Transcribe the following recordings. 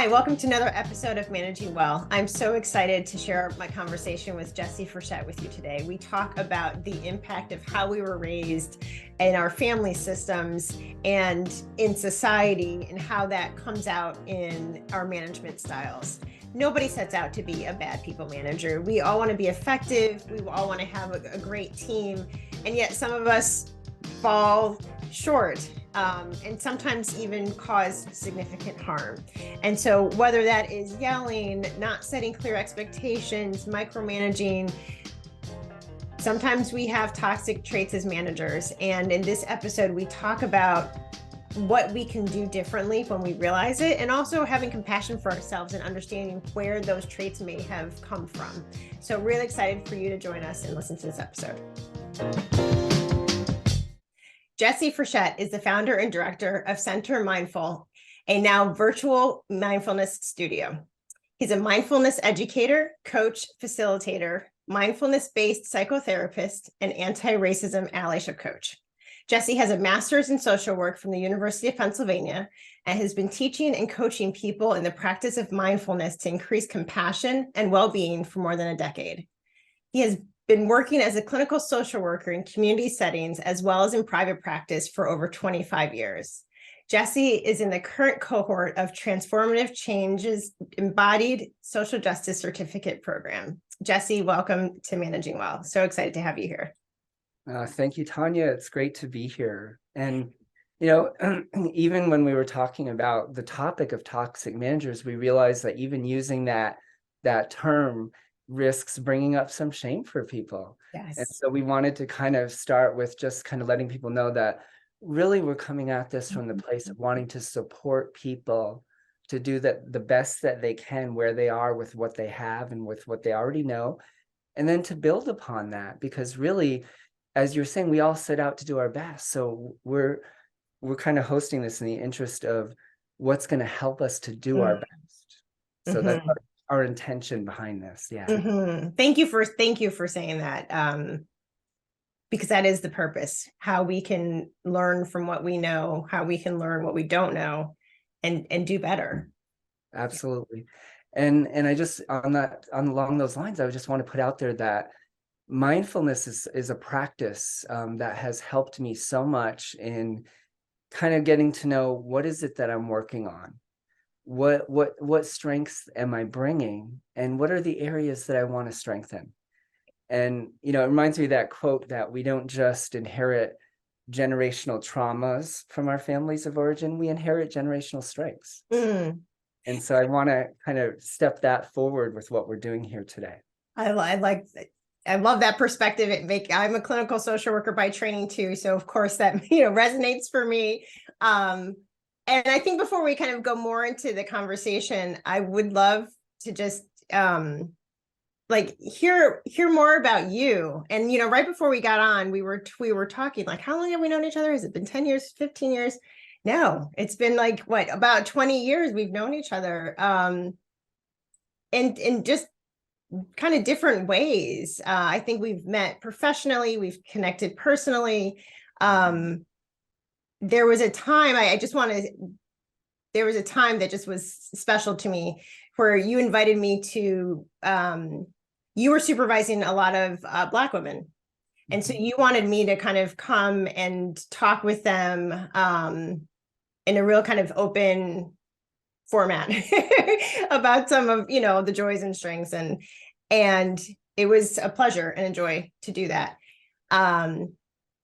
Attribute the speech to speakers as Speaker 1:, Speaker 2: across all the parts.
Speaker 1: Hi, welcome to another episode of Managing Well. I'm so excited to share my conversation with Jessie Frechette with you today. We talk about the impact of how we were raised in our family systems and in society and how that comes out in our management styles. Nobody sets out to be a bad people manager. We all want to be effective. We all want to have a great team. And yet some of us fall short and sometimes even cause significant harm. And so whether that is yelling, not setting clear expectations, micromanaging, sometimes we have toxic traits as managers. And in this episode, we talk about what we can do differently when we realize it, and also having compassion for ourselves and understanding where those traits may have come from. So really excited for you to join us and listen to this episode. Jessie Frechette is the founder and director of Center Mindful, a now virtual mindfulness studio. He's a mindfulness educator, coach, facilitator, mindfulness-based psychotherapist, and anti-racism allyship coach. Jessie has a master's in social work from the University of Pennsylvania and has been teaching and coaching people in the practice of mindfulness to increase compassion and well-being for more than a decade. He has been working as a clinical social worker in community settings as well as in private practice for over 25 years. Jessie is in the current cohort of Transformative Change's Embodied Social Justice Certificate Program. Jessie, welcome to Managing Well. So excited to have you here.
Speaker 2: Thank you, Tanya. It's great to be here. And, you know, even when we were talking about the topic of toxic managers, we realized that even using that term risks bringing up some shame for people.
Speaker 1: Yes.
Speaker 2: And so we wanted to kind of start with just kind of letting people know that really we're coming at this from the place of wanting to support people to do the best that they can where they are with what they have and with what they already know, and then to build upon that, because really, as you're saying, we all set out to do our best. So we're kind of hosting this in the interest of what's going to help us to do our best. So that's our intention behind this. Yeah.
Speaker 1: Thank you for saying that. Because that is the purpose, how we can learn from what we know, how we can learn what we don't know and do better.
Speaker 2: Absolutely. And I just along those lines, I just want to put out there that mindfulness is a practice that has helped me so much in kind of getting to know what is it that I'm working on, what strengths am I bringing, and what are the areas that I want to strengthen. And it reminds me of that quote that we don't just inherit generational traumas from our families of origin, we inherit generational strengths. And so I want to kind of step that forward with what we're doing here today.
Speaker 1: I love that perspective. I'm a clinical social worker by training too, so of course that resonates for me. And I think before we kind of go more into the conversation, I would love to just hear more about you. And right before we got on, we were talking like, how long have we known each other? Has it been 10 years, 15 years? No, it's been like about 20 years we've known each other. And just kind of different ways. I think we've met professionally, we've connected personally. There was a time there was a time that just was special to me where you invited me to, you were supervising a lot of Black women. And so you wanted me to kind of come and talk with them in a real kind of open format about some of the joys and strengths, and it was a pleasure and a joy to do that. And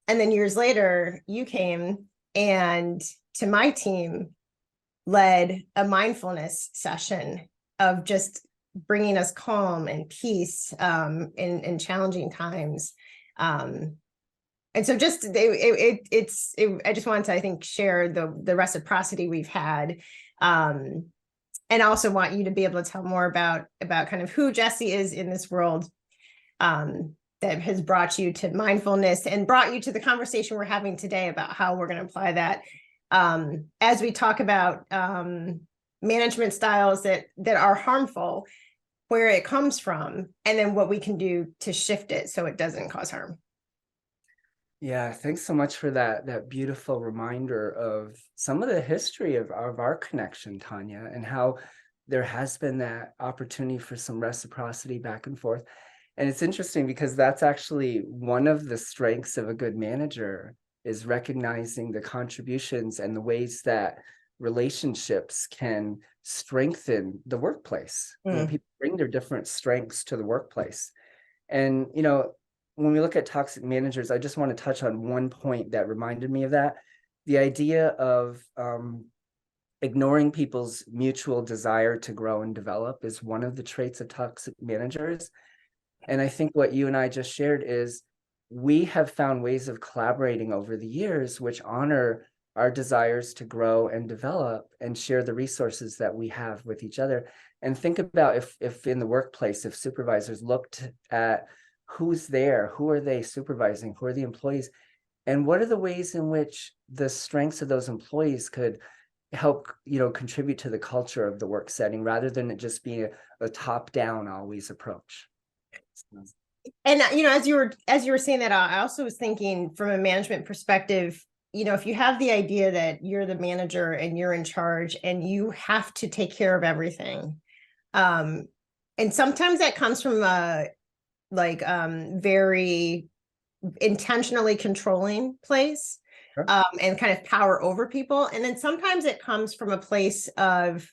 Speaker 1: then years later you came and to my team led a mindfulness session of just bringing us calm and peace in challenging times. And so just I just wanted to, I think, share the reciprocity we've had, and also want you to be able to tell more about kind of who Jessie is in this world, that has brought you to mindfulness and brought you to the conversation we're having today about how we're going to apply that as we talk about management styles that are harmful, where it comes from, and then what we can do to shift it so it doesn't cause harm.
Speaker 2: Yeah, thanks so much for that beautiful reminder of some of the history of our connection, Tanya, and how there has been that opportunity for some reciprocity back and forth. And it's interesting because that's actually one of the strengths of a good manager, is recognizing the contributions and the ways that relationships can strengthen the workplace.
Speaker 1: Mm.
Speaker 2: People bring their different strengths to the workplace. And, when we look at toxic managers, I just want to touch on one point that reminded me of that. The idea of ignoring people's mutual desire to grow and develop is one of the traits of toxic managers. And I think what you and I just shared is we have found ways of collaborating over the years which honor our desires to grow and develop and share the resources that we have with each other. And think about if in the workplace, if supervisors looked at who's there, who are they supervising, who are the employees, and what are the ways in which the strengths of those employees could help, contribute to the culture of the work setting, rather than it just being a top-down always approach.
Speaker 1: And as you were saying that, I also was thinking from a management perspective, if you have the idea that you're the manager and you're in charge and you have to take care of everything, and sometimes that comes from a very intentionally controlling place,
Speaker 2: Sure.
Speaker 1: and kind of power over people, and then sometimes it comes from a place of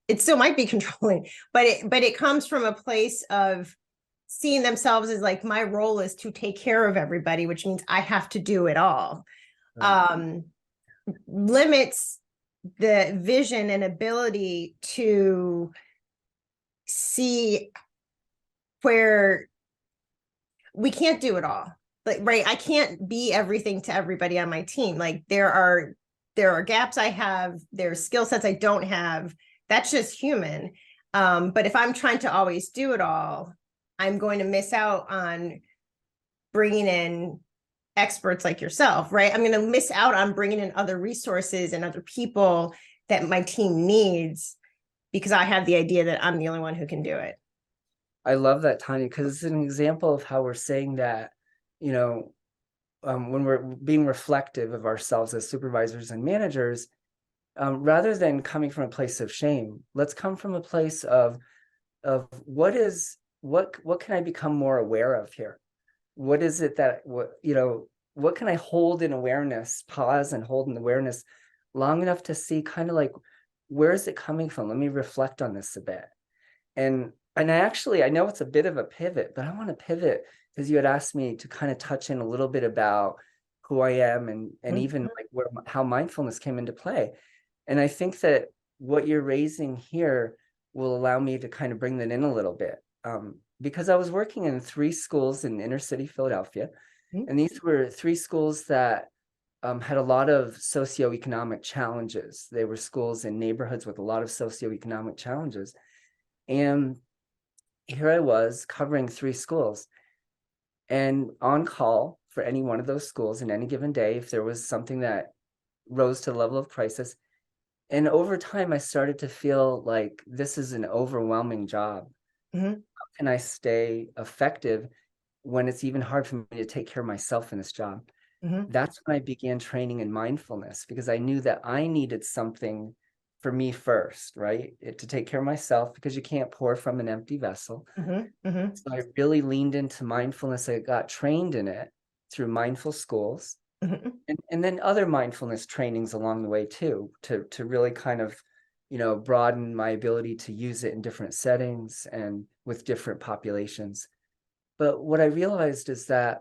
Speaker 1: it still might be controlling, but it comes from a place of seeing themselves as like, my role is to take care of everybody, which means I have to do it all.
Speaker 2: Right.
Speaker 1: Limits the vision and ability to see where we can't do it all. Like, right, I can't be everything to everybody on my team. Like, there are gaps I have, there's skill sets I don't have. That's just human. But if I'm trying to always do it all, I'm going to miss out on bringing in experts like yourself, right? I'm going to miss out on bringing in other resources and other people that my team needs, because I have the idea that I'm the only one who can do it.
Speaker 2: I love that, Tanya, because it's an example of how we're saying that, when we're being reflective of ourselves as supervisors and managers, rather than coming from a place of shame, let's come from a place of what can I become more aware of here? What is it that what can I hold in awareness, pause and hold in awareness long enough to see kind of like, where is it coming from? Let me reflect on this a bit. And I know it's a bit of a pivot, but I want to pivot because you had asked me to kind of touch in a little bit about who I am and even like how mindfulness came into play. And I think that what you're raising here will allow me to kind of bring that in a little bit. Because I was working in 3 schools in inner city Philadelphia, and these were 3 schools that had a lot of socioeconomic challenges. They were schools in neighborhoods with a lot of socioeconomic challenges. And here I was covering 3 schools and on call for any one of those schools in any given day if there was something that rose to the level of crisis. And over time, I started to feel like this is an overwhelming job.
Speaker 1: Mm-hmm.
Speaker 2: How can I stay effective when it's even hard for me to take care of myself in this job?
Speaker 1: Mm-hmm.
Speaker 2: That's when I began training in mindfulness, because I knew that I needed something for me first, right? To take care of myself, because you can't pour from an empty vessel.
Speaker 1: Mm-hmm. Mm-hmm.
Speaker 2: So I really leaned into mindfulness. I got trained in it through mindful schools.
Speaker 1: Mm-hmm.
Speaker 2: And then other mindfulness trainings along the way too, to really kind of, broaden my ability to use it in different settings and with different populations. But what I realized is that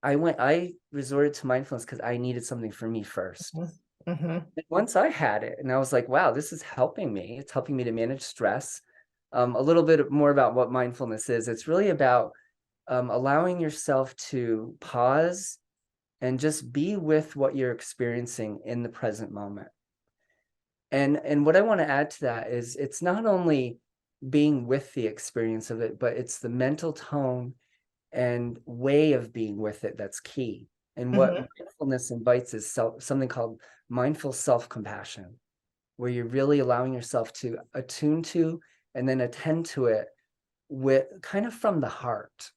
Speaker 2: I resorted to mindfulness because I needed something for me first.
Speaker 1: Mm-hmm.
Speaker 2: And once I had it, and I was like, wow, this is helping me. It's helping me to manage stress. A little bit more about what mindfulness is. It's really about allowing yourself to pause and just be with what you're experiencing in the present moment. And what I want to add to that is it's not only being with the experience of it, but it's the mental tone and way of being with it that's key. And what mindfulness invites is something called mindful self-compassion, where you're really allowing yourself to attune to and then attend to it with kind of from the heart.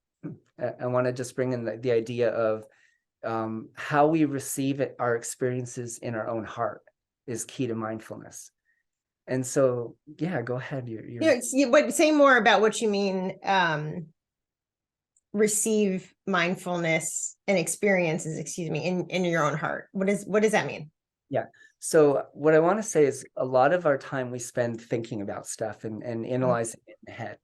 Speaker 2: I want to just bring in the idea of how we receive it, our experiences in our own heart is key to mindfulness. And so, yeah, go ahead.
Speaker 1: Say more about what you mean, receive mindfulness and experiences, excuse me, in your own heart. What does that mean?
Speaker 2: Yeah. So what I want to say is a lot of our time we spend thinking about stuff and analyzing it in the head.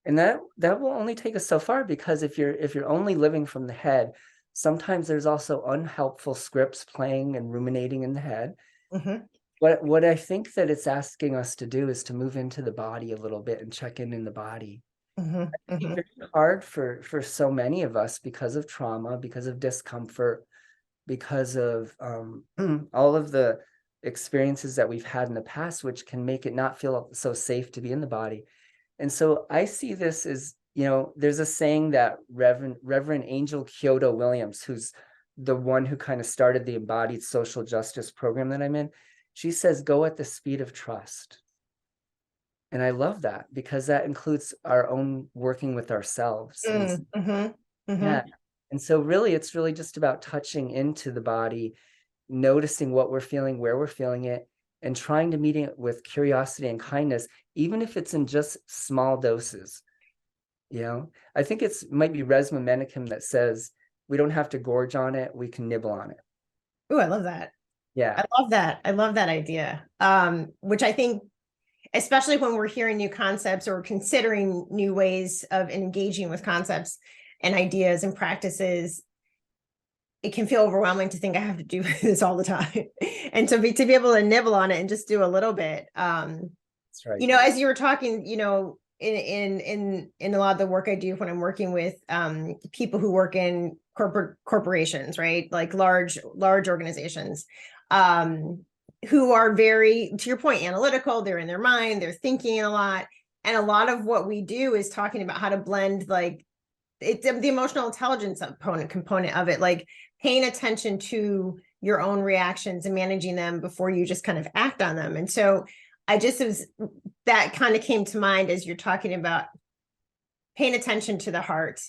Speaker 2: And that will only take us so far, because if you're only living from the head, sometimes there's also unhelpful scripts playing and ruminating in the head.
Speaker 1: Mm-hmm.
Speaker 2: What I think that it's asking us to do is to move into the body a little bit and check in the body.
Speaker 1: Mm-hmm.
Speaker 2: It's
Speaker 1: Mm-hmm.
Speaker 2: very hard for so many of us because of trauma, because of discomfort, because of all of the experiences that we've had in the past, which can make it not feel so safe to be in the body. And so I see this as, there's a saying that Reverend Angel Kyoto Williams, who's the one who kind of started the embodied social justice program that I'm in, she says, go at the speed of trust. And I love that, because that includes our own working with ourselves. And
Speaker 1: Mm-hmm.
Speaker 2: yeah.
Speaker 1: Mm-hmm.
Speaker 2: And so really, it's really just about touching into the body, noticing what we're feeling, where we're feeling it, and trying to meet it with curiosity and kindness, even if it's in just small doses. I think might be Resmaa Menakem that says we don't have to gorge on it, we can nibble on it.
Speaker 1: Oh, I love that.
Speaker 2: Yeah.
Speaker 1: I love that. I love that idea. Which I think, especially when we're hearing new concepts or considering new ways of engaging with concepts and ideas and practices, it can feel overwhelming to think I have to do this all the time. And to be able to nibble on it and just do a little bit.
Speaker 2: That's right.
Speaker 1: As you were talking, in a lot of the work I do when I'm working with people who work in corporations, right? Like large organizations, who are very, to your point, analytical. They're in their mind, they're thinking a lot. And a lot of what we do is talking about how to blend, like, it's the emotional intelligence component of it, like paying attention to your own reactions and managing them before you just kind of act on them. And so that kind of came to mind as you're talking about paying attention to the heart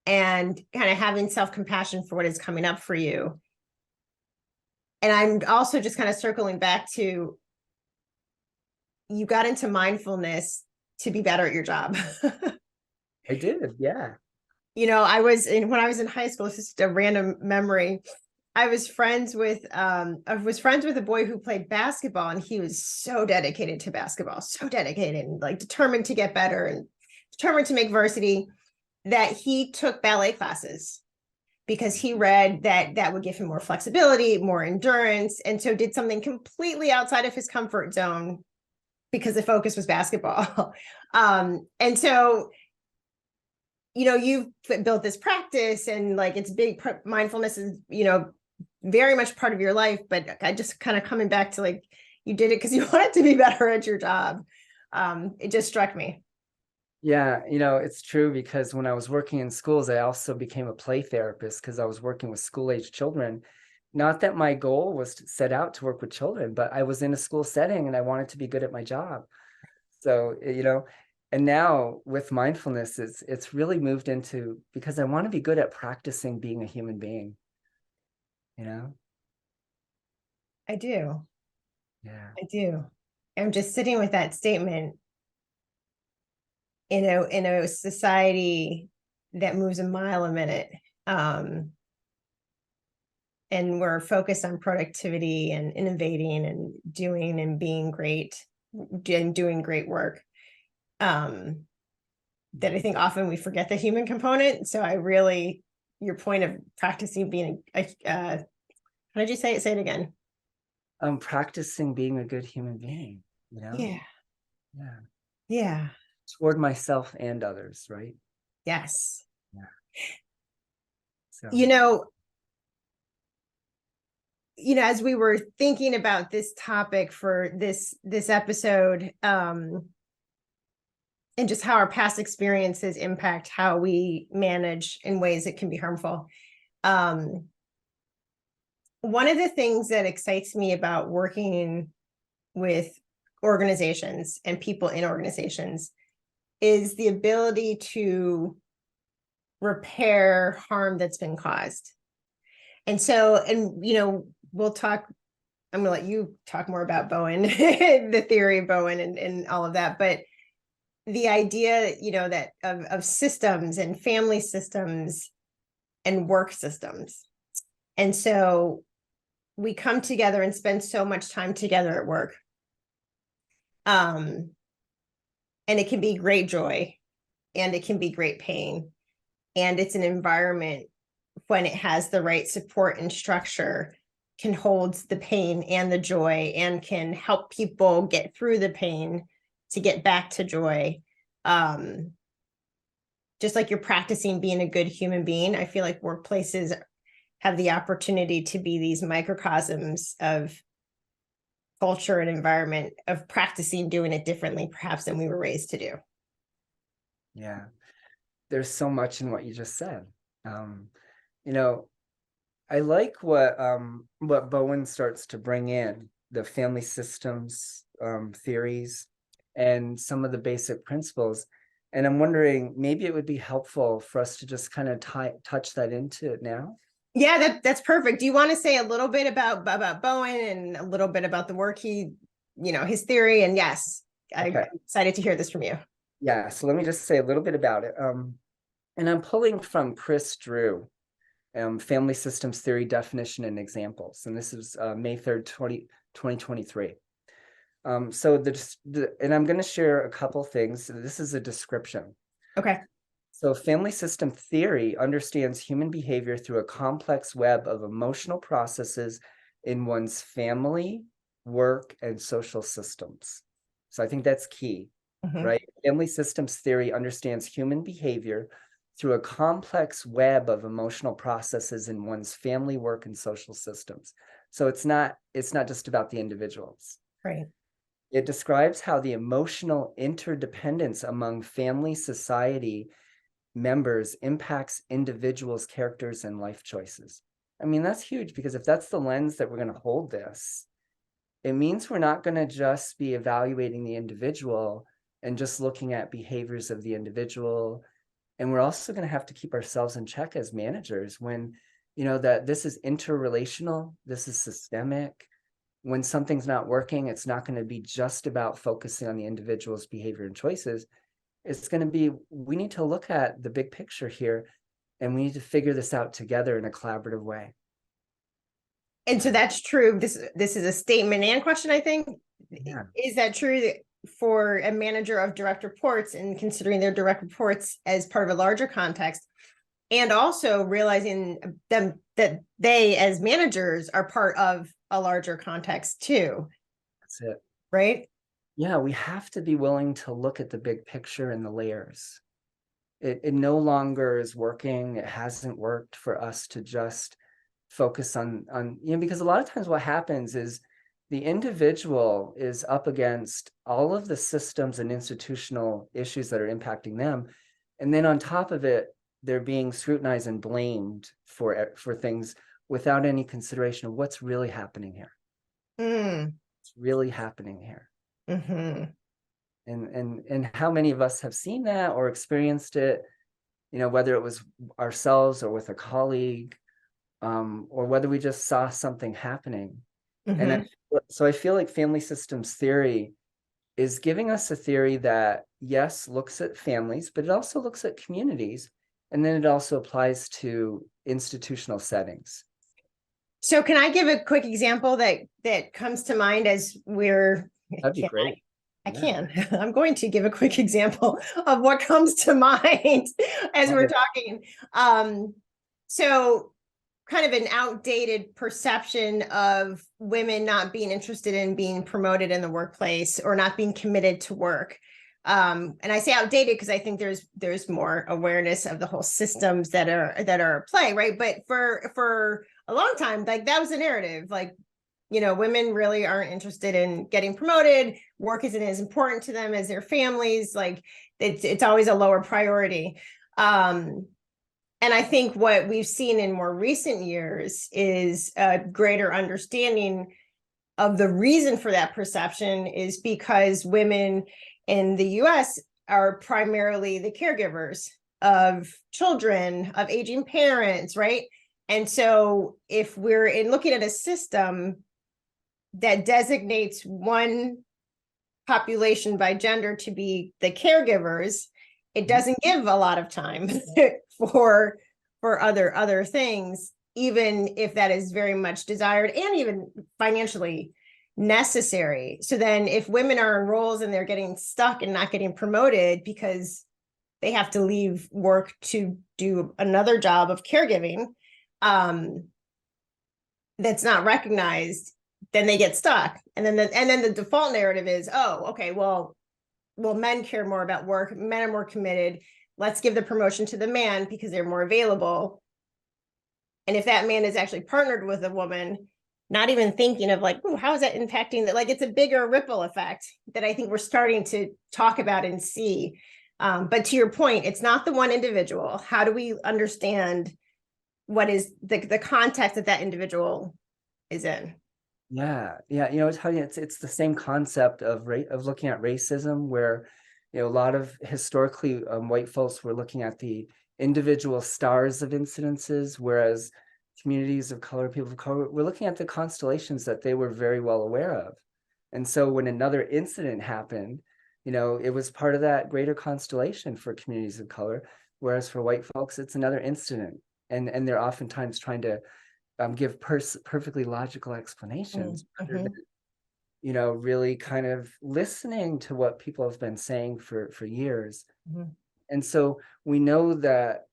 Speaker 1: and kind of having self-compassion for what is coming up for you. And I'm also just kind of circling back to, you got into mindfulness to be better at your job.
Speaker 2: I did. Yeah.
Speaker 1: When I was in high school, it's just a random memory. I was friends with a boy who played basketball, and he was so dedicated to basketball, so dedicated and like determined to get better and determined to make varsity, that he took ballet classes because he read that would give him more flexibility, more endurance, and so did something completely outside of his comfort zone because the focus was basketball. And so, you've built this practice, and like it's big. Mindfulness is, very much part of your life, but I just kind of coming back to, like, you did it because you wanted to be better at your job. It just struck me.
Speaker 2: Yeah, it's true, because when I was working in schools, I also became a play therapist because I was working with school-age children. Not that my goal was to set out to work with children, but I was in a school setting and I wanted to be good at my job. So, and now with mindfulness, it's really moved into, because I want to be good at practicing being a human being.
Speaker 1: I do.
Speaker 2: Yeah.
Speaker 1: I do. I'm just sitting with that statement in a society that moves a mile a minute. And we're focused on productivity and innovating and doing and being great and doing great work. That I think often we forget the human component. So your point of practicing being how did you say it? Say it again.
Speaker 2: Practicing being a good human being,
Speaker 1: Yeah.
Speaker 2: Yeah.
Speaker 1: Yeah.
Speaker 2: Toward myself and others, right?
Speaker 1: Yes.
Speaker 2: Yeah. So,
Speaker 1: as we were thinking about this topic for this episode, and just how our past experiences impact how we manage in ways that can be harmful. One of the things that excites me about working with organizations and people in organizations is the ability to repair harm that's been caused. And so, we'll talk I'm gonna let you talk more about Bowen, the theory of Bowen and all of that, but the idea, that of systems and family systems and work systems. And so we come together and spend so much time together at work. And it can be great joy and it can be great pain. And it's an environment, when it has the right support and structure, can hold the pain and the joy and can help people get through the pain to get back to joy. Just like you're practicing being a good human being, I feel like workplaces have the opportunity to be these microcosms of culture and environment, of practicing doing it differently, perhaps, than we were raised to do.
Speaker 2: Yeah, there's so much in what you just said. I like what Bowen starts to bring in, the family systems theories and some of the basic principles. And I'm wondering, maybe it would be helpful for us to just kind of touch that into it now.
Speaker 1: Yeah, that's perfect. Do you want to say a little bit about Bowen and a little bit about the work his theory? And yes, I'm excited to hear this from you.
Speaker 2: Yeah, so let me just say a little bit about it. And I'm pulling from Chris Drew, Family Systems Theory Definition and Examples. And this is May 3rd, 2023. And I'm going to share a couple things. This is a description.
Speaker 1: Okay.
Speaker 2: So family system theory understands human behavior through a complex web of emotional processes in one's family, work, and social systems. So I think that's key, right? Family systems theory understands human behavior through a complex web of emotional processes in one's family, work, and social systems. So it's not just about the individuals.
Speaker 1: Right.
Speaker 2: It describes how the emotional interdependence among family, society members impacts individuals' characters and life choices. I mean, that's huge, because if that's the lens that we're going to hold this, it means we're not going to just be evaluating the individual and just looking at behaviors of the individual. And we're also going to have to keep ourselves in check as managers when, that this is interrelational, this is systemic. When something's not working, it's not going to be just about focusing on the individual's behavior and choices. It's going to be, we need to look at the big picture here, and we need to figure this out together in a collaborative way.
Speaker 1: And so that's true. This is a statement and question, I think.
Speaker 2: Yeah.
Speaker 1: Is that true for a manager of direct reports, and considering their direct reports as part of a larger context, and also realizing them that they as managers are part of a larger context too?
Speaker 2: That's it.
Speaker 1: Right?
Speaker 2: Yeah, we have to be willing to look at the big picture and the layers. It no longer is working. It hasn't worked for us to just focus on, because a lot of times what happens is the individual is up against all of the systems and institutional issues that are impacting them. And then on top of it, they're being scrutinized and blamed for things without any consideration of what's really happening here. What's really happening here. And how many of us have seen that or experienced it, whether it was ourselves or with a colleague, or whether we just saw something happening. And so I feel like family systems theory is giving us a theory that, yes, looks at families, but it also looks at communities. And then it also applies to institutional settings.
Speaker 1: So can I give a quick example that comes to mind as we're...
Speaker 2: That'd be great.
Speaker 1: I can. I'm going to give a quick example of what comes to mind as we're talking. So kind of an outdated perception of women not being interested in being promoted in the workplace or not being committed to work. And I say outdated because I think there's more awareness of the whole systems that are at play, right? But for a long time, like that was a narrative, like, women really aren't interested in getting promoted. Work isn't as important to them as their families. Like it's always a lower priority. And I think what we've seen in more recent years is a greater understanding of the reason for that perception is because women in the US are primarily the caregivers of children, of aging parents, right? And so if we're looking at a system that designates one population by gender to be the caregivers, it doesn't give a lot of time for other things, even if that is very much desired and even financially necessary. So then if women are in roles and they're getting stuck and not getting promoted because they have to leave work to do another job of caregiving, that's not recognized, then they get stuck. And then the default narrative is, oh, okay, well, men care more about work. Men are more committed. Let's give the promotion to the man because they're more available. And if that man is actually partnered with a woman, not even thinking of like, oh, how is that impacting that? Like, it's a bigger ripple effect that I think we're starting to talk about and see. But to your point, it's not the one individual. How do we understand what is the context that individual is in?
Speaker 2: Yeah, Tanya, it's the same concept of looking at racism, where a lot of historically white folks were looking at the individual stars of incidences, whereas communities of color, people of color, were looking at the constellations that they were very well aware of. And so when another incident happened, it was part of that greater constellation for communities of color, whereas for white folks, it's another incident. And they're oftentimes trying to give perfectly logical explanations, rather than, really kind of listening to what people have been saying for years. And so we know that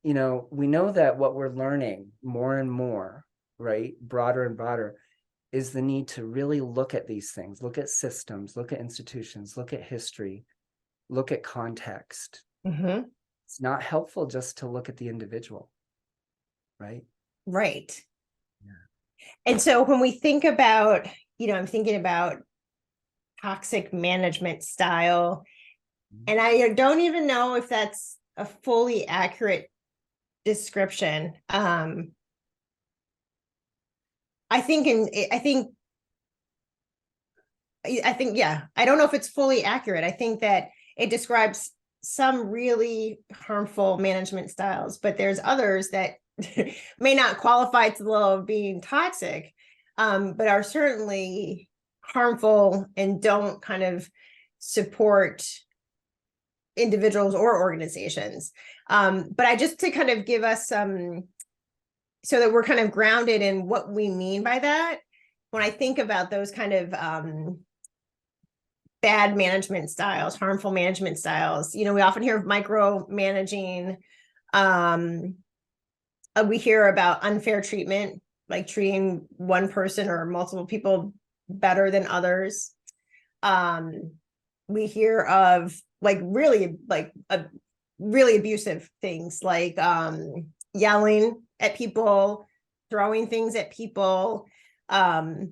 Speaker 2: what we're learning more and more, right, broader and broader, is the need to really look at these things, look at systems, look at institutions, look at history, look at context. It's not helpful just to look at the individual, right?
Speaker 1: Right.
Speaker 2: Yeah.
Speaker 1: And so when we think about, I'm thinking about toxic management style, and I don't even know if that's a fully accurate description. I think, yeah, I don't know if it's fully accurate. I think that it describes some really harmful management styles, but there's others that may not qualify to the level of being toxic, but are certainly harmful and don't kind of support individuals or organizations. But I just to kind of give us some, so that we're kind of grounded in what we mean by that. When I think about those kind of bad management styles, harmful management styles, we often hear of micromanaging. We hear about unfair treatment, like treating one person or multiple people better than others. We hear of really abusive things, like yelling at people, throwing things at people. That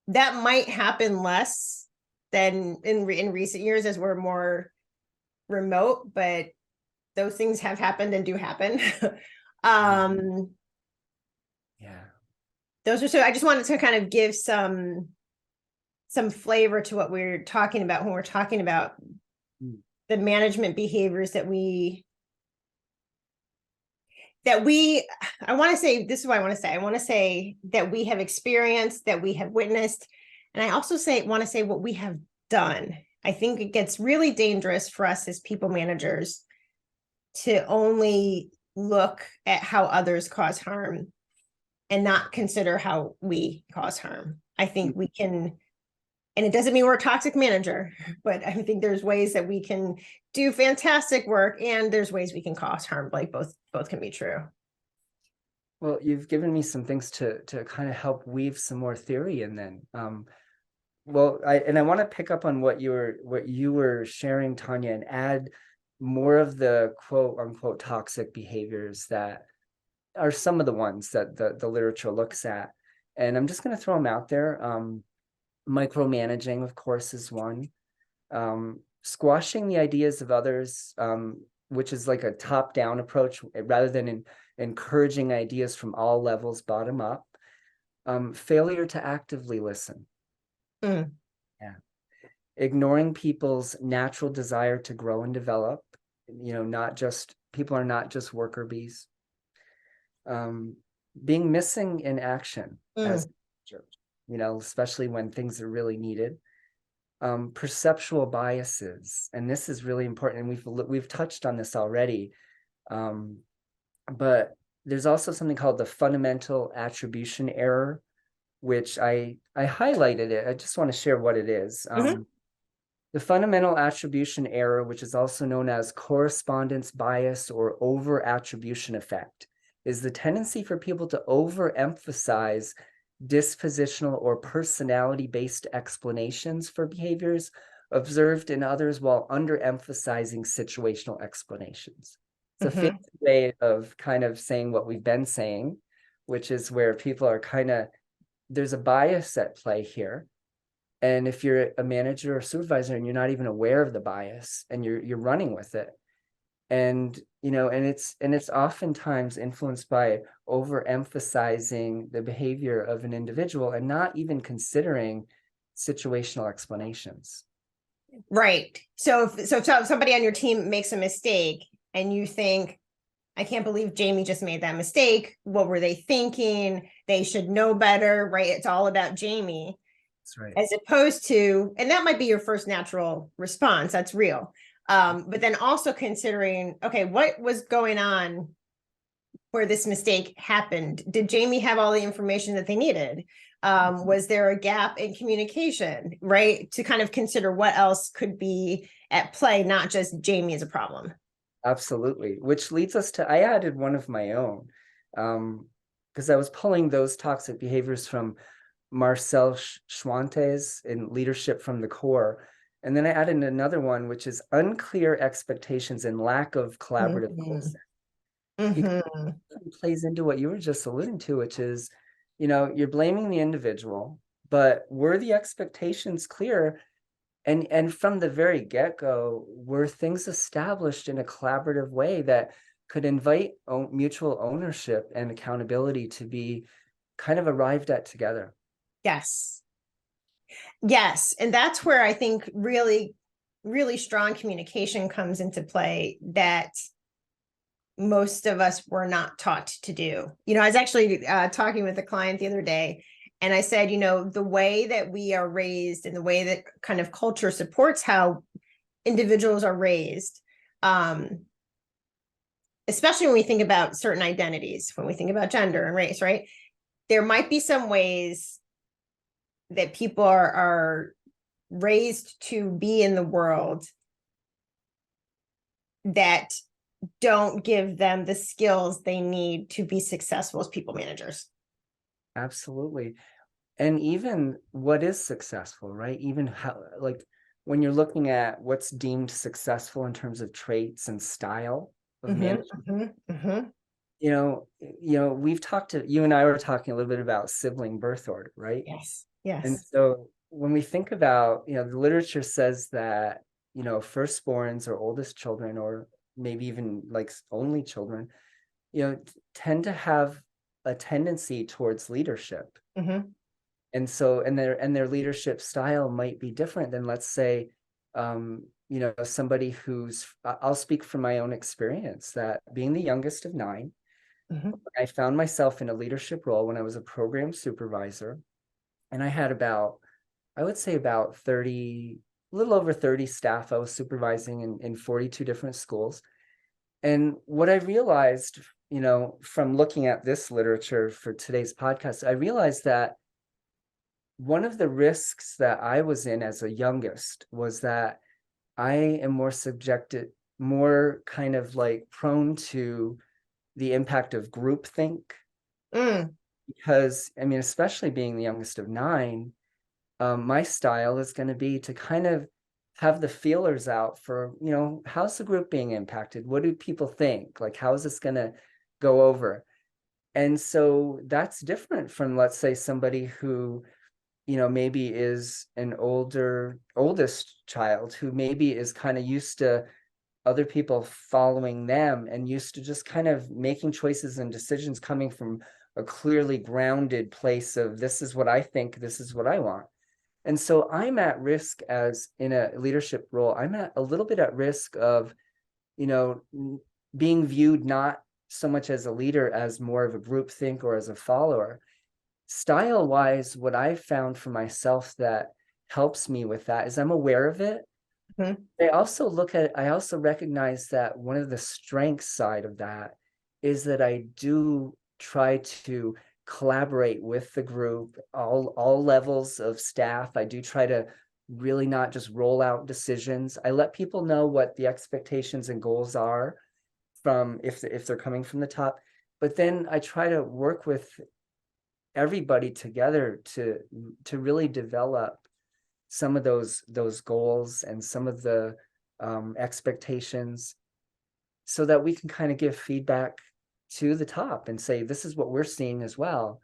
Speaker 1: might happen less than in recent years as we're more remote, but those things have happened and do happen.
Speaker 2: Yeah.
Speaker 1: Those are, so I just wanted to kind of give some flavor to what we're talking about when we're talking about the management behaviors that I want to say, this is what I want to say that we have experienced, that we have witnessed. And I also want to say what we have done. I think it gets really dangerous for us as people managers to only look at how others cause harm and not consider how we cause harm. I think we can, and it doesn't mean we're a toxic manager, but I think there's ways that we can do fantastic work and there's ways we can cause harm. Like both can be true.
Speaker 2: Well, you've given me some things to kind of help weave some more theory in then. Well, I want to pick up on what you were sharing, Tanya, and add more of the quote unquote toxic behaviors that are some of the ones that the literature looks at. And I'm just going to throw them out there. Micromanaging, of course, is one. Squashing the ideas of others, which is like a top-down approach rather than encouraging ideas from all levels bottom up. Failure to actively listen. Yeah. Ignoring people's natural desire to grow and develop. People are not just worker bees. Being missing in action as especially when things are really needed. Perceptual biases, and this is really important, and we've touched on this already, but there's also something called the fundamental attribution error, which I highlighted it. I just want to share what it is.
Speaker 1: Mhm.
Speaker 2: The fundamental attribution error, which is also known as correspondence bias or over attribution effect, is the tendency for people to overemphasize dispositional or personality-based explanations for behaviors observed in others while underemphasizing situational explanations. It's a fancy way of kind of saying what we've been saying, which is where people are there's a bias at play here. And if you're a manager or supervisor and you're not even aware of the bias and you're running with it, and it's oftentimes influenced by overemphasizing the behavior of an individual and not even considering situational explanations.
Speaker 1: Right. So if somebody on your team makes a mistake and you think, I can't believe Jamie just made that mistake. What were they thinking? They should know better, right? It's all about Jamie.
Speaker 2: That's right.
Speaker 1: As opposed to, and that might be your first natural response. That's real. But then also considering, okay, what was going on where this mistake happened? Did Jamie have all the information that they needed? Was there a gap in communication, right? To kind of consider what else could be at play, not just Jamie as a problem.
Speaker 2: Absolutely. Which leads us to, I added one of my own, because I was pulling those toxic behaviors from Marcel Schwantes in Leadership from the Core. And then I added another one, which is unclear expectations and lack of collaborative goals. Because it plays into what you were just alluding to, which is, you're blaming the individual, but were the expectations clear? And from the very get-go, were things established in a collaborative way that could invite mutual ownership and accountability to be kind of arrived at together?
Speaker 1: Yes. Yes. And that's where I think really, really strong communication comes into play that most of us were not taught to do. I was actually talking with a client the other day, and I said, the way that we are raised and the way that kind of culture supports how individuals are raised, especially when we think about certain identities, when we think about gender and race, right? There might be some ways that people are raised to be in the world that don't give them the skills they need to be successful as people managers.
Speaker 2: Absolutely. And even what is successful, right? Even how, like, when you're looking at what's deemed successful in terms of traits and style of management, we've talked to, you and I were talking a little bit about sibling birth order, right?
Speaker 1: Yes. Yes.
Speaker 2: And so when we think about, the literature says that, firstborns or oldest children, or maybe even like only children, tend to have a tendency towards leadership. And so, and their leadership style might be different than, let's say, somebody who's, I'll speak from my own experience, that being the youngest of 9, I found myself in a leadership role when I was a program supervisor, and I had I would say about 30, a little over 30 staff I was supervising in 42 different schools. And what I realized, from looking at this literature for today's podcast, I realized that one of the risks that I was in as a youngest was that I am more kind of like prone to the impact of groupthink. Because, especially being the youngest of 9, my style is going to be to kind of have the feelers out for, how's the group being impacted? What do people think? Like, how is this going to go over? And so that's different from, let's say, somebody who, maybe is an oldest child who maybe is kind of used to other people following them and used to just kind of making choices and decisions coming from a clearly grounded place of, this is what I think, this is what I want. And so I'm at risk, as in a leadership role, I'm a little bit at risk of, being viewed not so much as a leader as more of a group think or as a follower. style wise, what I found for myself that helps me with that is I'm aware of it.
Speaker 1: Mhm.
Speaker 2: I also recognize that one of the strengths side of that is that I do try to collaborate with the group, all levels of staff. I do try to really not just roll out decisions. I let people know what the expectations and goals are from if they're coming from the top, but then I try to work with everybody together to really develop some of those goals and some of the expectations so that we can kind of give feedback to the top and say, this is what we're seeing as well.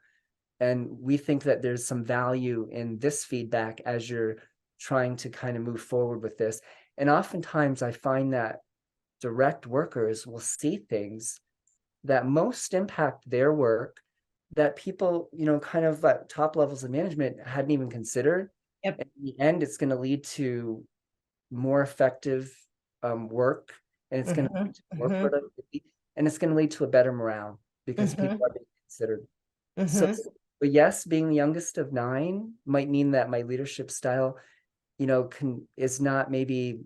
Speaker 2: And we think that there's some value in this feedback as you're trying to kind of move forward with this. And oftentimes I find that direct workers will see things that most impact their work that people, kind of at top levels of management hadn't even considered.
Speaker 1: Yep.
Speaker 2: In the end, it's going to lead to more effective work, and it's going to lead
Speaker 1: Mhm.
Speaker 2: to more
Speaker 1: Mhm.
Speaker 2: productivity, and it's going to lead to a better morale because people
Speaker 1: Mhm.
Speaker 2: are being considered. So,
Speaker 1: Mhm.
Speaker 2: but yes, being the youngest of 9 might mean that my leadership style, is not maybe,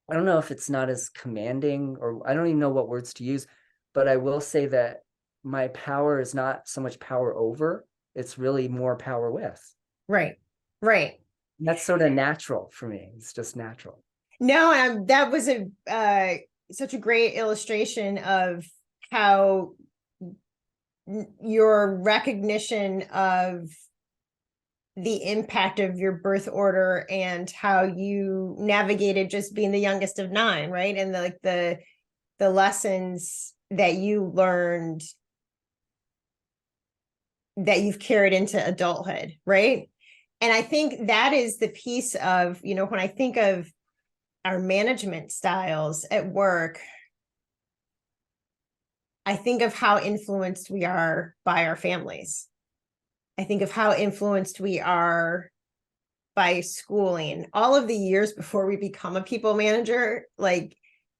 Speaker 2: I don't know if it's not as commanding, or I don't even know what words to use, but I will say that my power is not so much power over, it's really more power with.
Speaker 1: Right. Right.
Speaker 2: And that's sort of natural for me. It's just natural.
Speaker 1: No, that was a such a great illustration of how your recognition of the impact of your birth order and how you navigated just being the youngest of 9, right? And the lessons that you learned that you've carried into adulthood, right? And I think that is the piece of, when I think of our management styles at work, I think of how influenced we are by our families. I think of how influenced we are by schooling. All of the years before we become a people manager, like,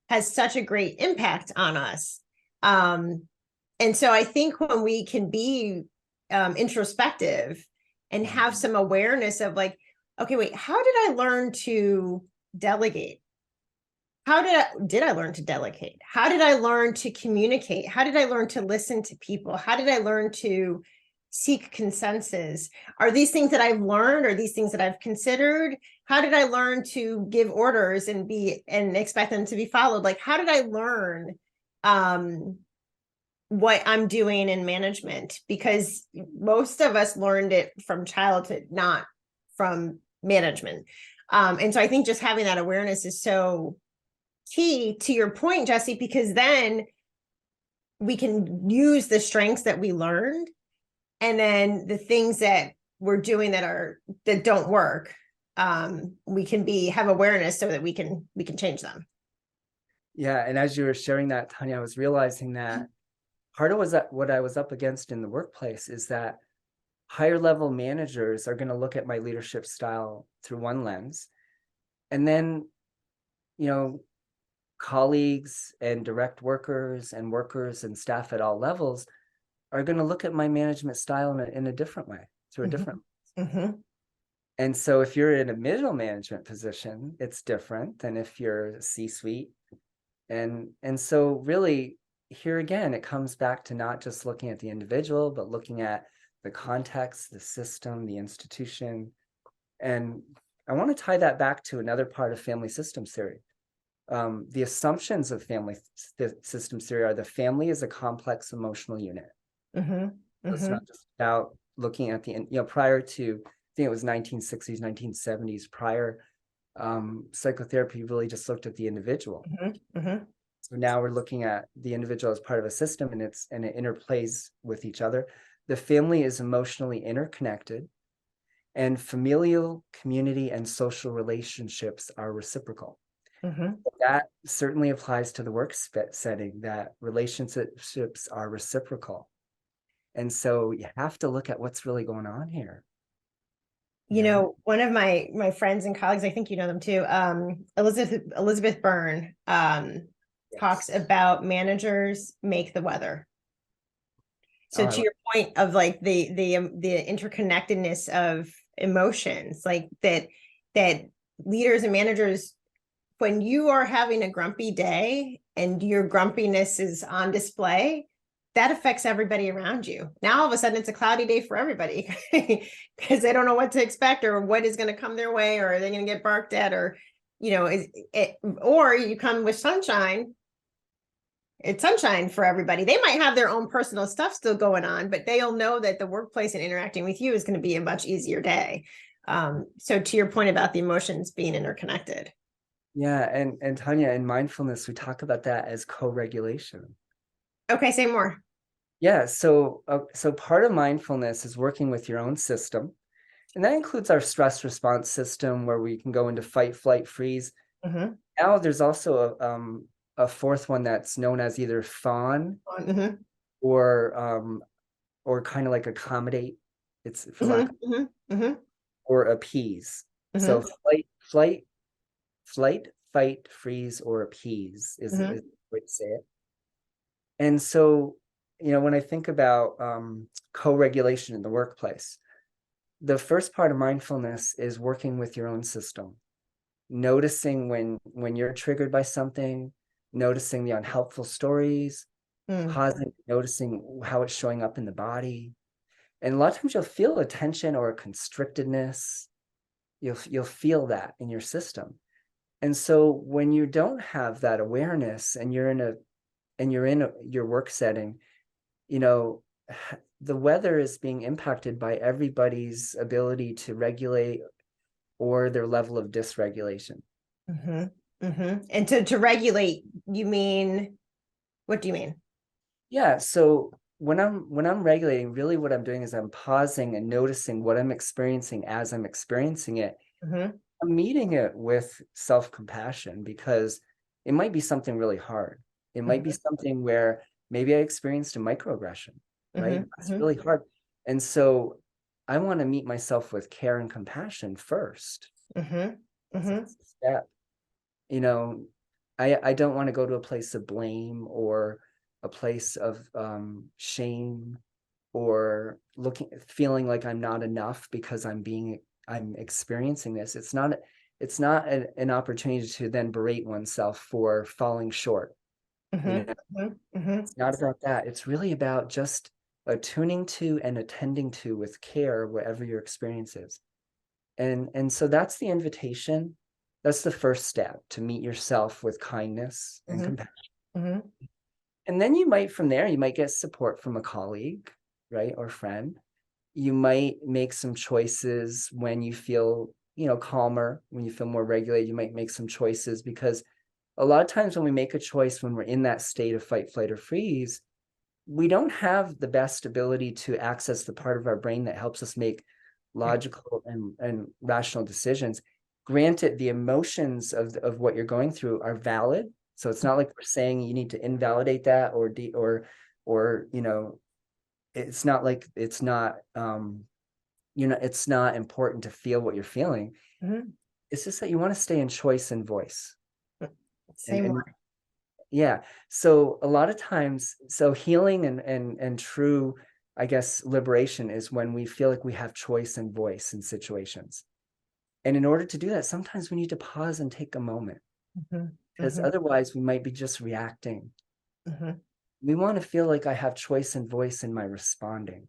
Speaker 1: has such a great impact on us. And so I think when we can be introspective and have some awareness of, like, okay, wait, how did I learn to delegate? How did I learn to delegate? How did I learn to communicate? How did I learn to listen to people? How did I learn to seek consensus? Are these things that I've learned? Are these things that I've considered? How did I learn to give orders and expect them to be followed? Like, how did I learn what I'm doing in management? Because most of us learned it from childhood, not from management. And so I think just having that awareness is so key to your point, Jesse, because then we can use the strengths that we learned, and then the things that we're doing that don't work, we can have awareness so that we can change them.
Speaker 2: Yeah, and as you were sharing that, Tanya, I was realizing that part of what I was up against in the workplace is that higher level managers are going to look at my leadership style through one lens, and then, colleagues and direct workers and staff at all levels are going to look at my management style in a different way, through a different.
Speaker 1: Mm-hmm.
Speaker 2: And so if you're in a middle management position, it's different than if you're C-suite. And so really, here again, it comes back to not just looking at the individual, but looking at the context, the system, the institution. And I want to tie that back to another part of family systems theory. The assumptions of family systems theory are the family is a complex emotional unit.
Speaker 1: Mm-hmm.
Speaker 2: So it's not just about looking at prior to, I think it was 1960s, 1970s, prior psychotherapy really just looked at the individual.
Speaker 1: Mm-hmm. Mm-hmm.
Speaker 2: So now we're looking at the individual as part of a system, and it interplays with each other. The family is emotionally interconnected, and familial, community, and social relationships are reciprocal.
Speaker 1: Mm-hmm.
Speaker 2: That certainly applies to the work setting, that relationships are reciprocal. And so you have to look at what's really going on here.
Speaker 1: One of my friends and colleagues, I think you know them too, Elizabeth Byrne, talks about managers make the weather. So to your point of like the interconnectedness of emotions, like that leaders and managers, when you are having a grumpy day and your grumpiness is on display, that affects everybody around you. Now all of a sudden it's a cloudy day for everybody because they don't know what to expect or what is going to come their way, or are they going to get barked at, or or you come with sunshine. It's sunshine for everybody. They might have their own personal stuff still going on, but they'll know that the workplace and interacting with you is going to be a much easier day. So to your point about the emotions being interconnected.
Speaker 2: Yeah, and Tanya, in mindfulness, we talk about that as co-regulation.
Speaker 1: Okay, say more.
Speaker 2: Yeah, so part of mindfulness is working with your own system, and that includes our stress response system, where we can go into fight, flight, freeze.
Speaker 1: Mm-hmm.
Speaker 2: Now there's also a fourth one that's known as either fawn
Speaker 1: Mm-hmm.
Speaker 2: or kind of like accommodate. It's for lack of,
Speaker 1: Mm-hmm. Mm-hmm.
Speaker 2: or appease. So flight, fight, freeze, or appease is the way to say it. And so, when I think about co-regulation in the workplace, the first part of mindfulness is working with your own system, noticing when you're triggered by something, noticing the unhelpful stories, pausing, noticing how it's showing up in the body. And a lot of times you'll feel a tension or a constrictedness. You'll feel that in your system. And so when you don't have that awareness and you're in your work setting, the weather is being impacted by everybody's ability to regulate or their level of dysregulation.
Speaker 1: And to regulate, you mean, what do you mean?
Speaker 2: Yeah. So when I'm regulating, really what I'm doing is I'm pausing and noticing what I'm experiencing as I'm experiencing it. I'm meeting it with self-compassion, because it might be something really hard. It might be something where maybe I experienced a microaggression, right? That's really hard. And so I want to meet myself with care and compassion first. Step. I don't want to go to a place of blame or a place of shame, or feeling like I'm not enough because I'm experiencing this. It's not an opportunity to then berate oneself for falling short. It's not about that. It's really about just attuning to and attending to with care whatever your experience is. And so that's the invitation. That's the first step, to meet yourself with kindness and compassion. And then from there, you might get support from a colleague, right, or friend. You might make some choices when you feel, calmer, when you feel more regulated. You might make some choices, because a lot of times when we make a choice, when we're in that state of fight, flight, or freeze, we don't have the best ability to access the part of our brain that helps us make logical and rational decisions. Granted, the emotions of what you're going through are valid. So it's not like we're saying you need to invalidate that or it's not like it's not it's not important to feel what you're feeling. It's just that you want to stay in choice and voice. Yeah. So a lot of times, healing and true, I guess, liberation is when we feel like we have choice and voice in situations. And in order to do that, sometimes we need to pause and take a moment, because otherwise we might be just reacting. We want to feel like I have choice and voice in my responding.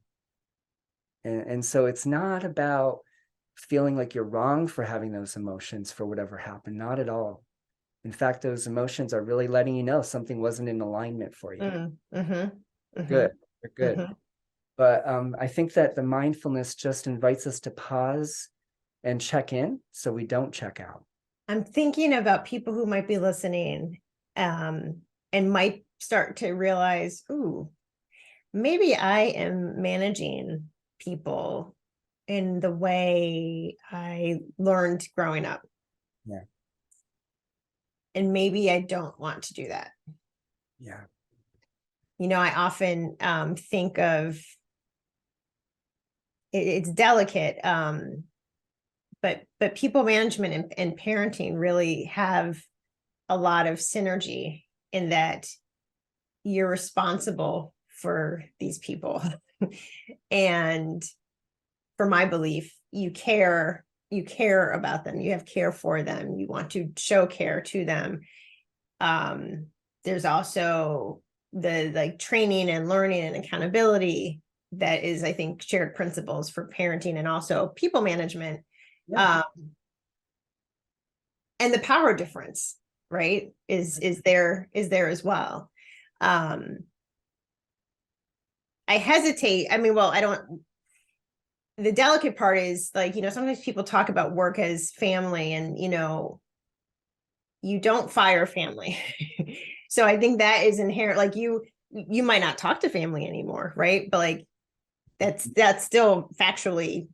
Speaker 2: And so it's not about feeling like you're wrong for having those emotions for whatever happened. Not at all. In fact, those emotions are really letting you know something wasn't in alignment for you. Good. They're good. But I think that the mindfulness just invites us to pause and check in so we don't check out.
Speaker 1: I'm thinking about people who might be listening and might start to realize, ooh, maybe I am managing people in the way I learned growing up.
Speaker 2: Yeah.
Speaker 1: And maybe I don't want to do that.
Speaker 2: Yeah.
Speaker 1: I often think of it's delicate, but people management and parenting really have a lot of synergy in that you're responsible for these people. And for my belief, you care about them, you have care for them, you want to show care to them. There's also the like training and learning and accountability that is, I think, shared principles for parenting and also people management.
Speaker 2: Yeah.
Speaker 1: And the power difference, right, is there as well. I hesitate. I mean, well, I don't, the delicate part is like, sometimes people talk about work as family, and, you don't fire family. So I think that is inherent. Like you might not talk to family anymore, right? But like, that's still factually,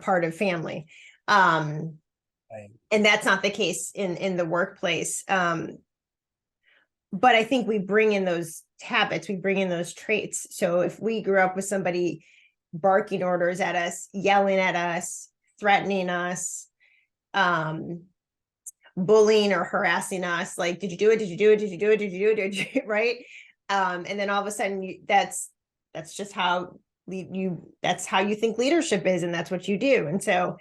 Speaker 1: part of family.
Speaker 2: Right.
Speaker 1: And that's not the case in the workplace. But I think we bring in those habits, we bring in those traits. So if we grew up with somebody barking orders at us, yelling at us, threatening us, bullying or harassing us, like, did you do it? Did you do it? Did you do it? Did you do it? Did you, right? And then all of a sudden that's just how that's how you think leadership is, and that's what you do. And so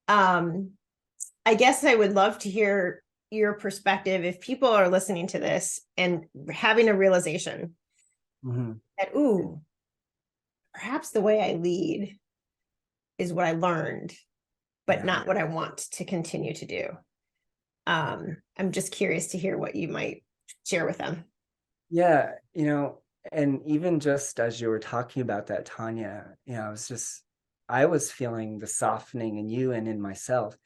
Speaker 1: I guess I would love to hear your perspective if people are listening to this and having a realization that, ooh, perhaps the way I lead is what I learned, but not what I want to continue to do. I'm just curious to hear what you might share with them.
Speaker 2: Yeah, and even just as you were talking about that, Tanya, I was feeling the softening in you and in myself,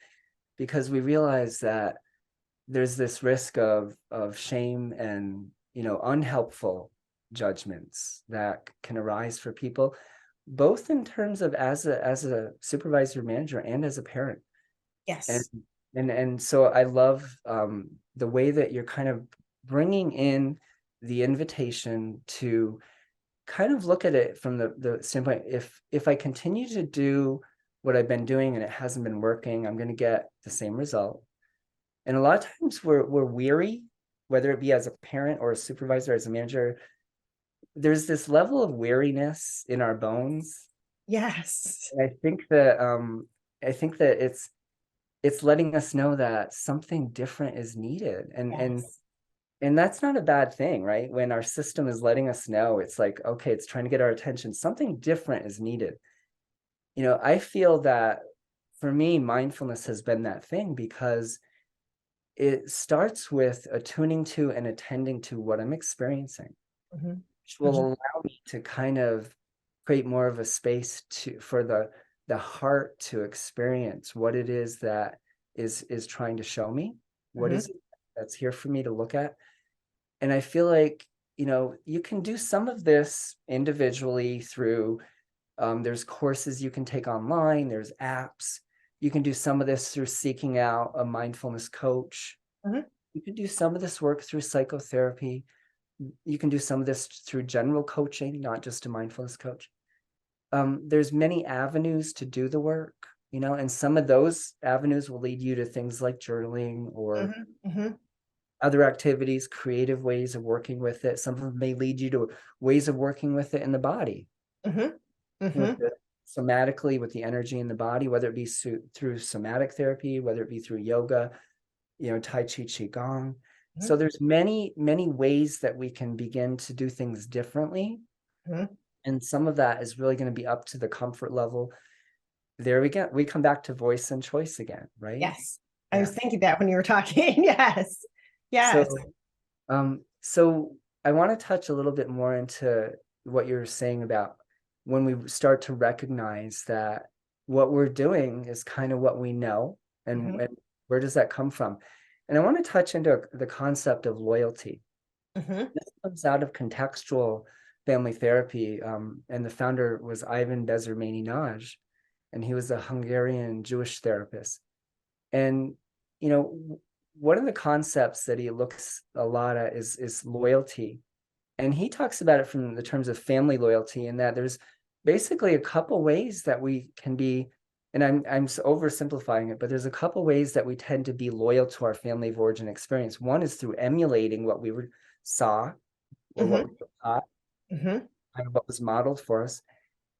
Speaker 2: because we realize that there's this risk of shame and, unhelpful judgments that can arise for people, both in terms of as a supervisor, manager, and as a parent.
Speaker 1: Yes.
Speaker 2: And so I love the way that you're kind of bringing in the invitation to kind of look at it from the standpoint, if I continue to do what I've been doing and it hasn't been working, I'm going to get the same result. And a lot of times we're weary, whether it be as a parent or a supervisor, as a manager. There's this level of weariness in our bones.
Speaker 1: Yes.
Speaker 2: And I think that it's letting us know that something different is needed. And that's not a bad thing, right? When our system is letting us know, it's like, okay, it's trying to get our attention. Something different is needed. I feel that for me, mindfulness has been that thing, because it starts with attuning to and attending to what I'm experiencing, which will allow me to kind of create more of a space for the heart to experience what it is that is trying to show me, what is it that's here for me to look at. And I feel like, you can do some of this individually through, there's courses you can take online, there's apps. You can do some of this through seeking out a mindfulness coach. You can do some of this work through psychotherapy. You can do some of this through general coaching, not just a mindfulness coach. There's many avenues to do the work, and some of those avenues will lead you to things like journaling or other activities, creative ways of working with it. Some of them may lead you to ways of working with it in the body. Somatically, with the energy in the body, whether it be through somatic therapy, whether it be through yoga, Tai Chi, Qigong. So there's many, many ways that we can begin to do things differently. And some of that is really going to be up to the comfort level. There we go. We come back to voice and choice again, right?
Speaker 1: Yes. I was thinking that when you were talking. Yes. Yes.
Speaker 2: So I want to touch a little bit more into what you're saying about when we start to recognize that what we're doing is kind of what we know, and where does that come from? And I want to touch into the concept of loyalty. This comes out of contextual family therapy, and the founder was Ivan Bezirmeni-Nagy, and he was a Hungarian Jewish therapist. And one of the concepts that he looks a lot at is loyalty. And he talks about it from the terms of family loyalty, and that there's basically a couple ways that we can be, and I'm oversimplifying it, but there's a couple ways that we tend to be loyal to our family of origin experience. One is through emulating what we saw or what we were taught.
Speaker 1: Mhm.
Speaker 2: kind of what was modeled for us.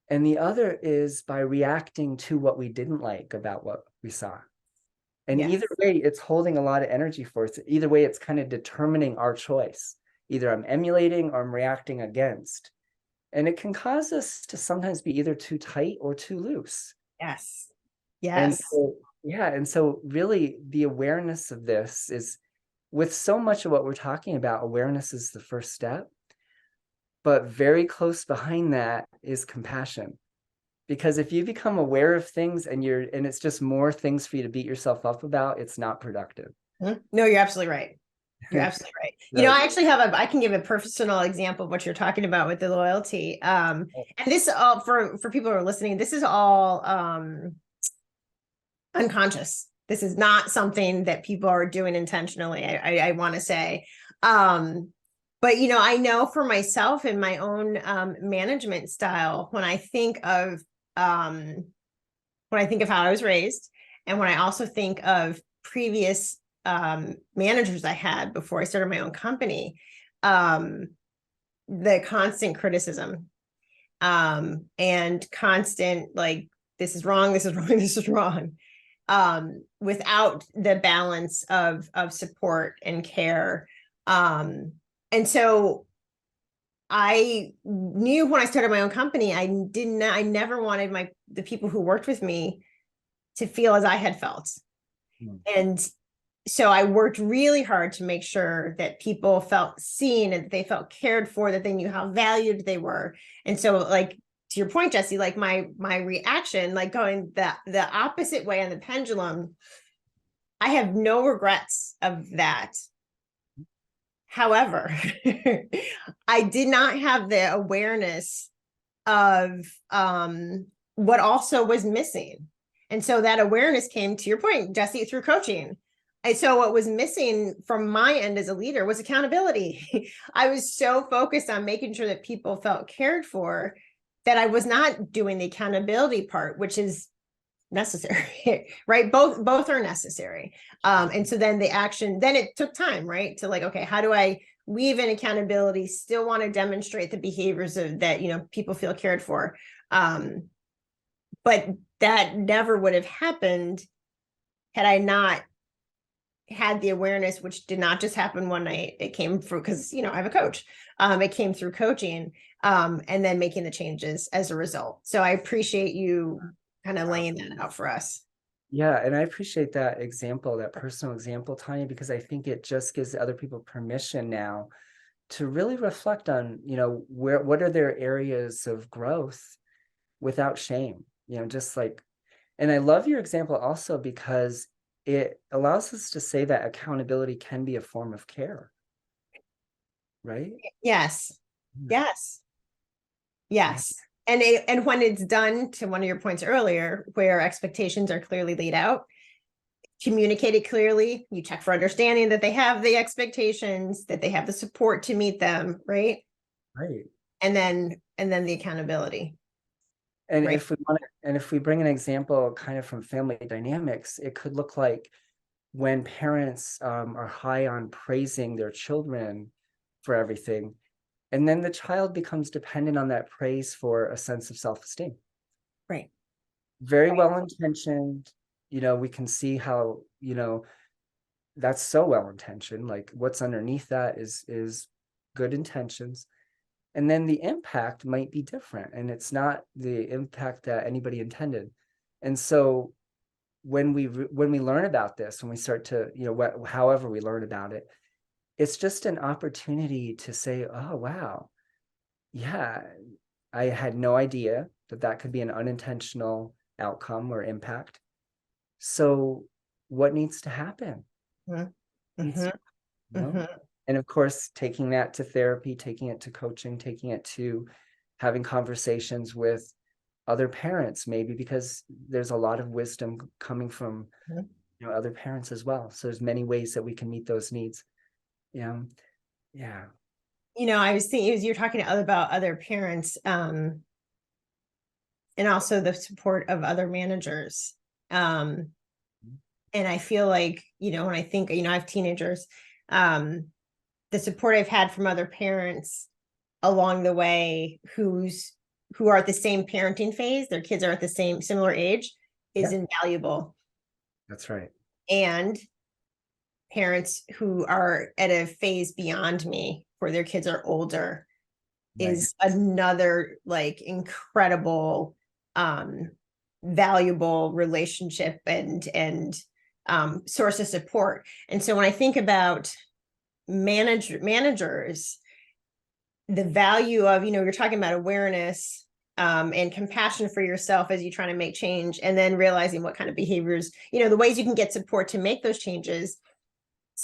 Speaker 2: And the other is by reacting to what we didn't like about what we saw. And
Speaker 1: Yes.
Speaker 2: either way, it's holding a lot of energy for us. Either way, it's kind of determining our choice. Either I'm emulating or I'm reacting against. And it can cause us to sometimes be either too tight or too loose.
Speaker 1: Yes.
Speaker 2: And
Speaker 1: Yes.
Speaker 2: so, yeah, and so really the awareness of this is, with so much of what we're talking about, awareness is the first step. But very close behind that is compassion. Because if you become aware of things and it's just more things for you to beat yourself up about, it's not productive.
Speaker 1: Mhm. No, you're absolutely right. You're absolutely right. You know,
Speaker 2: So,
Speaker 1: I actually I can give a personal example of what you're talking about with the loyalty. And this all for people who are listening, this is all unconscious. This is not something that people are doing intentionally. I want to say. But you know, I know for myself in my own management style, when I think of how I was raised, and when I also think of previous managers I had before I started my own company, the constant criticism and constant like, this is wrong, this is wrong, this is wrong, without the balance of support and care. And so I knew when I started my own company, I never wanted the people who worked with me to feel as I had felt. And so I worked really hard to make sure that people felt seen and that they felt cared for, that they knew how valued they were. And so, like, to your point, Jesse, like my reaction, like going the opposite way on the pendulum, I have no regrets of that. However, I did not have the awareness of what also was missing. And so that awareness came, to your point, Jesse, through coaching. And so what was missing from my end as a leader was accountability. I was so focused on making sure that people felt cared for that I was not doing the accountability part, which is necessary, right? Both are necessary. And so then then it took time, right? To like, okay, how do I weave in accountability, still want to demonstrate the behaviors that, you know, people feel cared for. But that never would have happened had I not had the awareness, which did not just happen one night. It came through, because, you know, I have a coach. It came through coaching, and then making the changes as a result. So I appreciate you kind of laying that out for us.
Speaker 2: yeah, and I appreciate that example, that personal example, Tanya, because I think it just gives other people permission now to really reflect on, you know, what are their areas of growth without shame, you know, just like, and I love your example also because it allows us to say that accountability can be a form of care, right?
Speaker 1: Yes.
Speaker 2: Yeah.
Speaker 1: Yes.
Speaker 2: Yeah.
Speaker 1: Yes. And when it's done, to one of your points earlier, where expectations are clearly laid out, communicated clearly, you check for understanding that they have the expectations, that they have the support to meet them, right?
Speaker 2: Right.
Speaker 1: And then the accountability,
Speaker 2: And
Speaker 1: right?
Speaker 2: if we bring an example kind of from family dynamics, it could look like when parents are high on praising their children for everything, and then the child becomes dependent on that praise for a sense of self-esteem.
Speaker 1: Right.
Speaker 2: Very
Speaker 1: Right.
Speaker 2: well intentioned, you know, we can see how, you know, that's so well intentioned. Like what's underneath that is good intentions. And then the impact might be different, and it's not the impact that anybody intended. And so when we learn about this, when we start to, you know, however we learn about it, it's just an opportunity to say, oh wow, yeah, I had no idea that could be an unintentional outcome or impact. So what needs to happen?
Speaker 1: Mm-hmm.
Speaker 2: Needs to, you know?
Speaker 1: Mm-hmm.
Speaker 2: And of course, taking that to therapy, taking it to coaching, taking it to having conversations with other parents, maybe, because there's a lot of wisdom coming from,
Speaker 1: Mm-hmm.
Speaker 2: you know, other parents as well. So there's many ways that we can meet those needs. Yeah. Yeah.
Speaker 1: You know, I was thinking, as you're talking about other parents, and also the support of other managers. And I feel like, you know, when I think, you know, I have teenagers, the support I've had from other parents along the way who are at the same parenting phase, their kids are at the similar age, is invaluable.
Speaker 2: That's right.
Speaker 1: And parents who are at a phase beyond me, where their kids are older, is another like incredible, valuable relationship and source of support. And so when I think about managers, the value of, you're talking about awareness, and compassion for yourself as you're trying to make change, and then realizing what kind of behaviors, the ways you can get support to make those changes,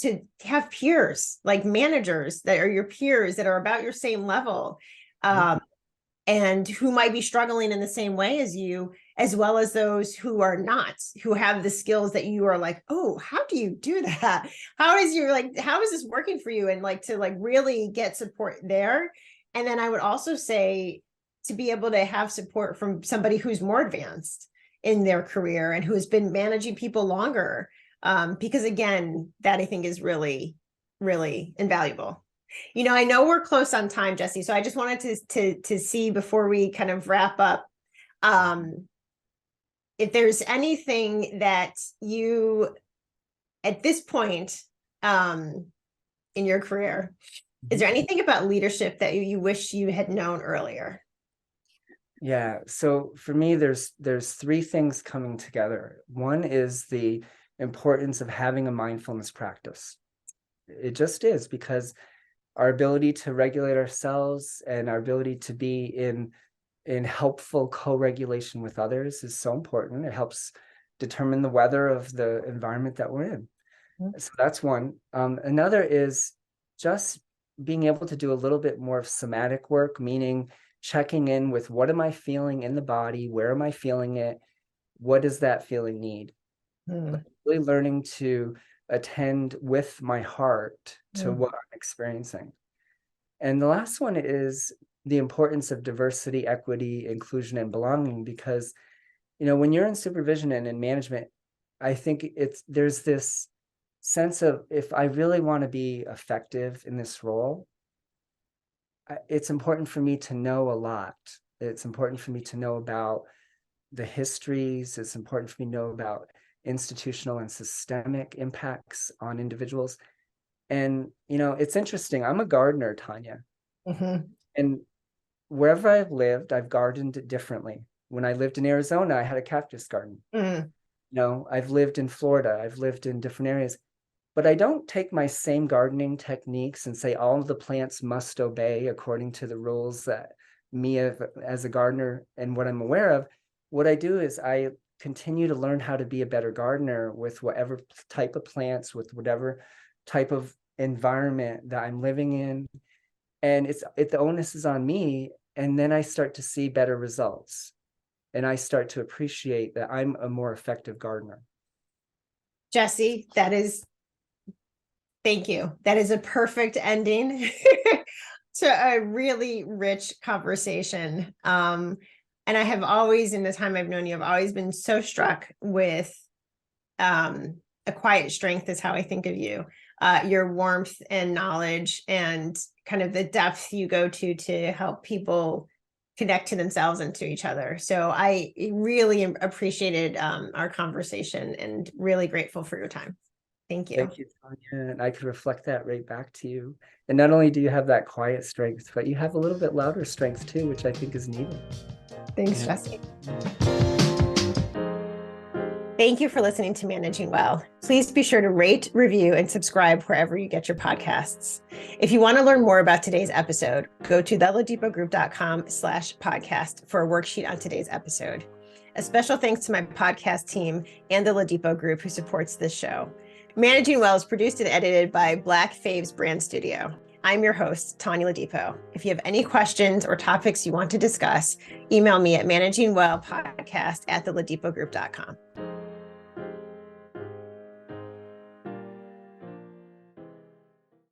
Speaker 1: to have peers like managers that are your peers that are about your same level, and who might be struggling in the same way as you, as well as those who are not, who have the skills that you are like, oh, how do you do that? How is this working for you? And like to like really get support there. And then I would also say to be able to have support from somebody who's more advanced in their career and who has been managing people longer. Because again, that I think is really, really invaluable. I know we're close on time, Jesse, so I just wanted to see before we kind of wrap up, if there's anything that you, at this point, in your career, is there anything about leadership that you wish you had known earlier?
Speaker 2: Yeah. So for me, there's three things coming together. One is the importance of having a mindfulness practice. It just is, because our ability to regulate ourselves and our ability to be in helpful co-regulation with others is so important. It helps determine the weather of the environment that we're in. So that's one. Another is just being able to do a little bit more of somatic work, meaning checking in with what am I feeling in the body? Where am I feeling it? What does that feeling need? Really learning to attend with my heart to what I'm experiencing. And the last one is the importance of diversity, equity, inclusion, and belonging, because, when you're in supervision and in management, I think there's this sense of, if I really want to be effective in this role, it's important for me to know a lot. It's important for me to know about the histories. It's important for me to know about institutional and systemic impacts on individuals. And, it's interesting. I'm a gardener, Tanya. And wherever I've lived, I've gardened differently. When I lived in Arizona, I had a cactus garden. I've lived in Florida. I've lived in different areas. But I don't take my same gardening techniques and say all of the plants must obey according to the rules that me as a gardener and what I'm aware of. What I do is I continue to learn how to be a better gardener with whatever type of plants, with whatever type of environment that I'm living in. And the onus is on me. And then I start to see better results. And I start to appreciate that I'm a more effective gardener.
Speaker 1: Jesse, thank you. That is a perfect ending to a really rich conversation. And I have always, in the time I've known you, I've always been so struck with a quiet strength is how I think of you. Your warmth and knowledge and kind of the depth you go to help people connect to themselves and to each other. So I really appreciated our conversation and really grateful for your time. Thank you.
Speaker 2: Thank you, Tanya. And I could reflect that right back to you. And not only do you have that quiet strength, but you have a little bit louder strength too, which I think is needed.
Speaker 1: Thanks, Jesse. Thank you for listening to Managing Well. Please be sure to rate, review, and subscribe wherever you get your podcasts. If you want to learn more about today's episode, go to theladipogroup.com/podcast for a worksheet on today's episode. A special thanks to my podcast team and the Ladipo Group who supports this show. Managing Well is produced and edited by Black Faves Brand Studio. I'm your host, Tanya Ladipo. If you have any questions or topics you want to discuss, email me at managingwellpodcast@theladipogroup.com.